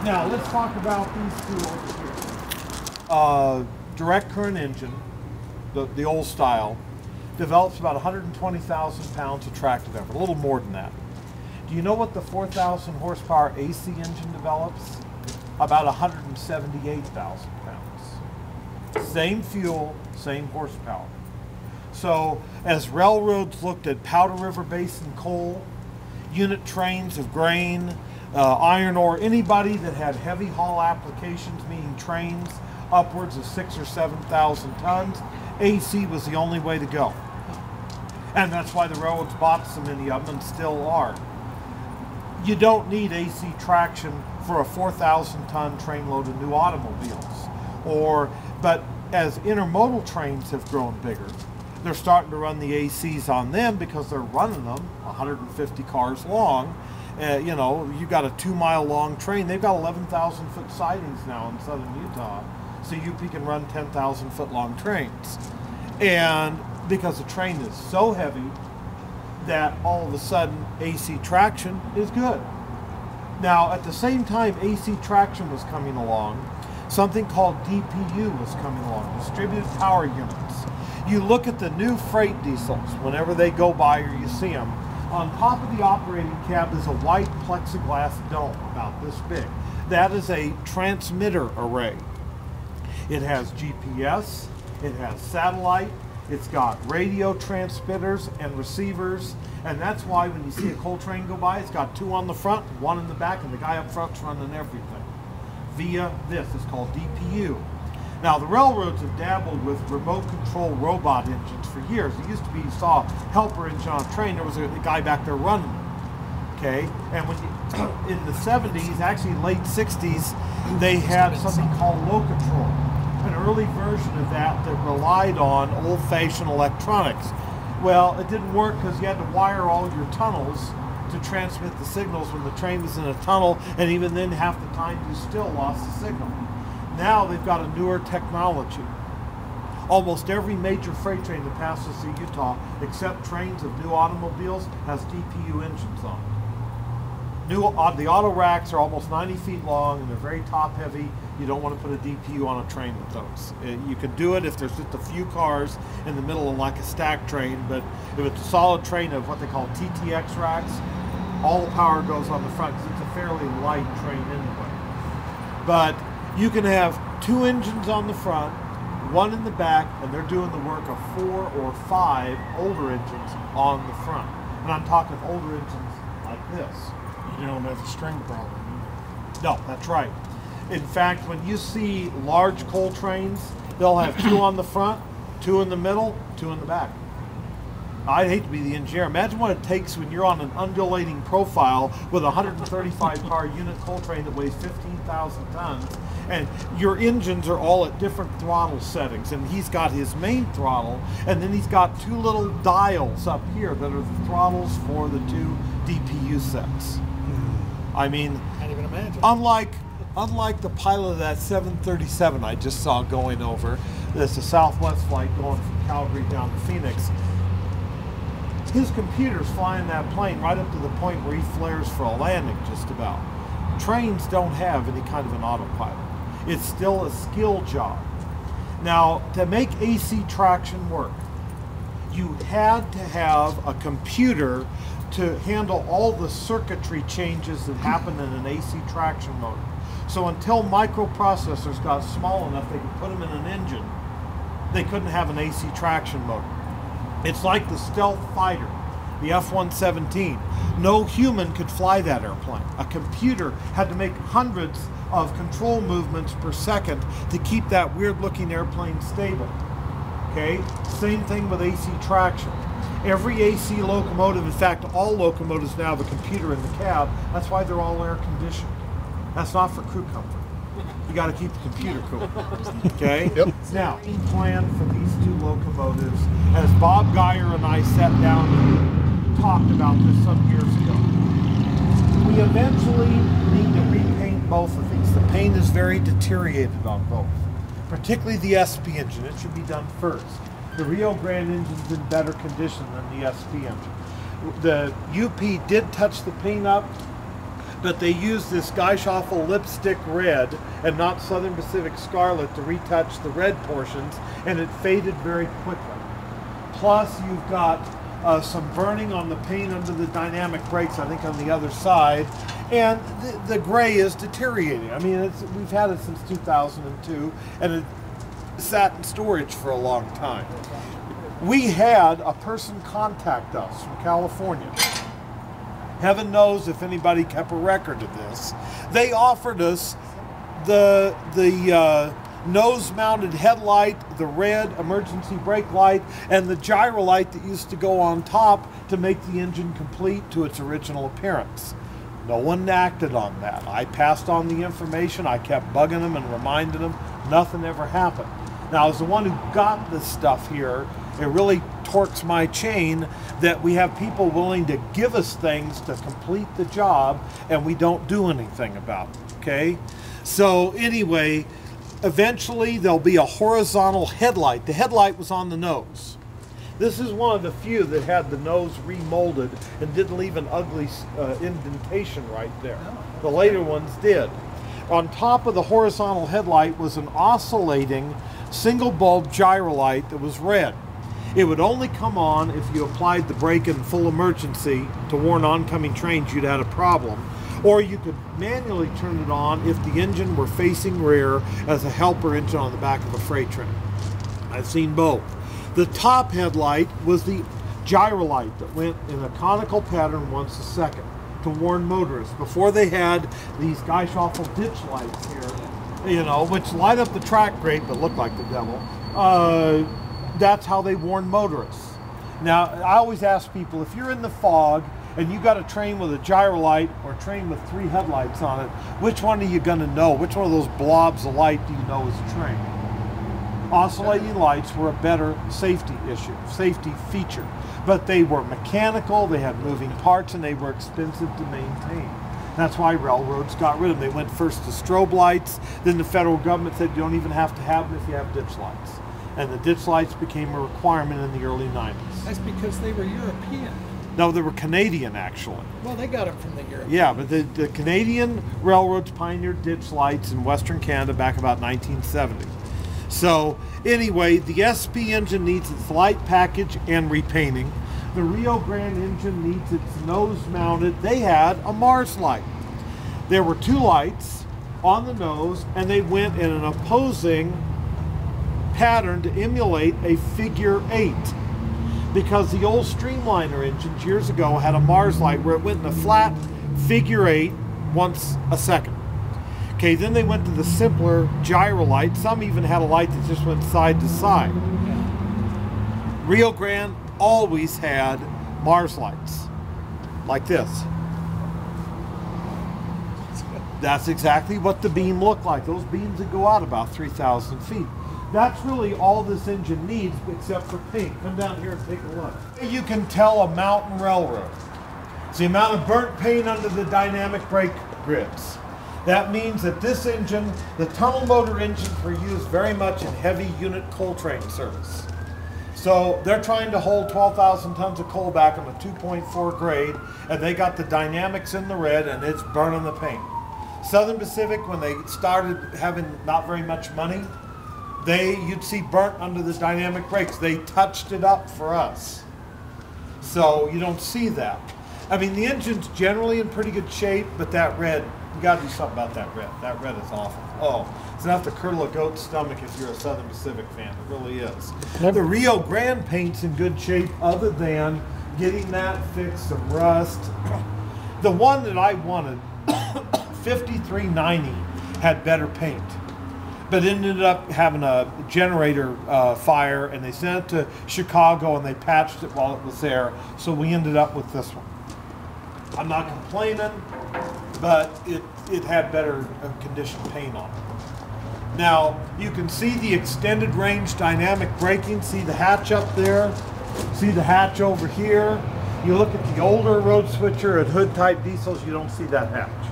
Now let's talk about these two over here. Direct current engine, the old style, develops about 120,000 pounds of tractive effort, a little more than that. Do you know what the 4,000 horsepower AC engine develops? About 178,000 pounds. Same fuel, same horsepower. So as railroads looked at Powder River Basin coal, unit trains of grain, iron ore, anybody that had heavy haul applications, meaning trains upwards of 6,000 or 7,000 tons, AC was the only way to go. And that's why the railroads bought so many of them and still are. You don't need AC traction for a 4,000 ton train load of new automobiles. But as intermodal trains have grown bigger, they're starting to run the ACs on them because they're running them 150 cars long. You know, you got a 2-mile long train. They've got 11,000 foot sidings now in southern Utah. So UP can run 10,000 foot long trains. And because the train is so heavy that all of a sudden AC traction is good. Now at the same time AC traction was coming along, something called DPU was coming along, distributed power units. You look at the new freight diesels whenever they go by or you see them. On top of the operating cab is a white plexiglass dome about this big. That is a transmitter array. It has GPS, it has satellite, it's got radio transmitters and receivers, and that's why when you see a coal train go by, it's got 2 on the front, 1 in the back, and the guy up front's running everything via this. It's called DPU. Now the railroads have dabbled with remote control robot engines for years. It used to be, you saw a helper engine on a train, there was a guy back there running it. Okay, and when you, in the 70s, actually late 60s, they had something called locomotives, an early version of that relied on old-fashioned electronics. Well, it didn't work because you had to wire all your tunnels to transmit the signals when the train was in a tunnel, and even then half the time you still lost the signal. Now they've got a newer technology. Almost every major freight train that passes through Utah, except trains of new automobiles, has DPU engines on it. The auto racks are almost 90 feet long and they're very top heavy. You don't want to put a DPU on a train with those. You can do it if there's just a few cars in the middle of like a stack train, but if it's a solid train of what they call TTX racks, all the power goes on the front because it's a fairly light train anyway. But you can have 2 engines on the front, 1 in the back, and they're doing the work of 4 or 5 older engines on the front. And I'm talking older engines like this. You don't have a string problem either. No, that's right. In fact, when you see large coal trains, they'll have 2 on the front, 2 in the middle, 2 in the back. I'd hate to be the engineer. Imagine what it takes when you're on an undulating profile with a 135 car unit coal train that weighs 15,000 tons, and your engines are all at different throttle settings, and he's got his main throttle, and then he's got 2 little dials up here that are the throttles for the 2 DPU sets. I mean, can't even imagine. Unlike the pilot of that 737 I just saw going over, there's a Southwest flight going from Calgary down to Phoenix. His computer's flying that plane right up to the point where he flares for a landing just about. Trains don't have any kind of an autopilot. It's still a skill job. Now, to make AC traction work, you had to have a computer to handle all the circuitry changes that happen in an AC traction motor. So until microprocessors got small enough they could put them in an engine, they couldn't have an AC traction motor. It's like the stealth fighter, the F-117. No human could fly that airplane. A computer had to make hundreds of control movements per second to keep that weird-looking airplane stable. Okay? Same thing with AC traction. Every AC locomotive, in fact, all locomotives now have a computer in the cab. That's why they're all air-conditioned. That's not for crew comfort. You got to keep the computer cool. Okay? Yep. Now, the plan for these 2 locomotives, as Bob Geyer and I sat down and talked about this some years ago, we eventually need to repaint both of these. The paint is very deteriorated on both, particularly the SP engine. It should be done first. The Rio Grande engine's in better condition than the SP engine. The UP did touch the paint up, but they used this Geishoffel lipstick red and not Southern Pacific Scarlet to retouch the red portions, and it faded very quickly. Plus, you've got some burning on the paint under the dynamic brakes, I think on the other side, and the gray is deteriorating. I mean, we've had it since 2002, and it sat in storage for a long time. We had a person contact us from California. Heaven knows if anybody kept a record of this. They offered us the nose-mounted headlight, the red emergency brake light, and the gyro light that used to go on top to make the engine complete to its original appearance. No one acted on that. I passed on the information. I kept bugging them and reminding them. Nothing ever happened. Now, as the one who got this stuff here, it really torques my chain that we have people willing to give us things to complete the job, and we don't do anything about it, okay? So anyway, eventually there'll be a horizontal headlight. The headlight was on the nose. This is one of the few that had the nose remolded and didn't leave an ugly indentation right there. The later ones did. On top of the horizontal headlight was an oscillating single bulb gyro light that was red. It would only come on if you applied the brake in full emergency to warn oncoming trains you'd had a problem, or you could manually turn it on if the engine were facing rear as a helper engine on the back of a freight train. I've seen both. The top headlight was the gyro light that went in a conical pattern once a second to warn motorists. Before they had these Geishoffel ditch lights here, you know, which light up the track great but look like the devil. That's how they warn motorists. Now, I always ask people, if you're in the fog and you got a train with a gyro light or a train with 3 headlights on it, which one are you going to know? Which one of those blobs of light do you know is a train? Oscillating lights were a better safety feature, but they were mechanical, they had moving parts, and they were expensive to maintain. That's why railroads got rid of them. They went first to strobe lights, then the federal government said you don't even have to have them if you have ditch lights. And the ditch lights became a requirement in the early 90s. That's because they were European. No, they were Canadian, actually. Well, they got them from the Europeans. Yeah, but the Canadian railroads pioneered ditch lights in Western Canada back about 1970. So, anyway, the SP engine needs its light package and repainting. The Rio Grande engine needs its nose-mounted. They had a Mars light. There were 2 lights on the nose, and they went in an opposing pattern to emulate a figure 8, because the old Streamliner engines years ago had a Mars light where it went in a flat figure 8 once a second. Okay, then they went to the simpler gyro light. Some even had a light that just went side to side. Rio Grande always had Mars lights like this. That's exactly what the beam looked like. Those beams would go out about 3,000 feet. That's really all this engine needs except for paint. Come down here and take a look. You can tell a mountain railroad. It's the amount of burnt paint under the dynamic brake grids. That means that this engine, the tunnel motor engines, were used very much in heavy unit coal train service. So they're trying to hold 12,000 tons of coal back on a 2.4 grade, and they got the dynamics in the red, and it's burning the paint. Southern Pacific, when they started having not very much money, you'd see burnt under the dynamic brakes. They touched it up for us. So you don't see that. I mean, the engine's generally in pretty good shape, but that red, you gotta do something about that red. That red is awful. Oh, it's enough to curdle a goat's stomach if you're a Southern Pacific fan. It really is. The Rio Grande paint's in good shape other than getting that fixed, some rust. The one that I wanted, 5390, had better paint, but ended up having a generator fire, and they sent it to Chicago and they patched it while it was there, so we ended up with this one. I'm not complaining, but it had better condition paint on it. Now, you can see the extended range dynamic braking. See the hatch up there? See the hatch over here? You look at the older road switcher and hood type diesels, you don't see that hatch.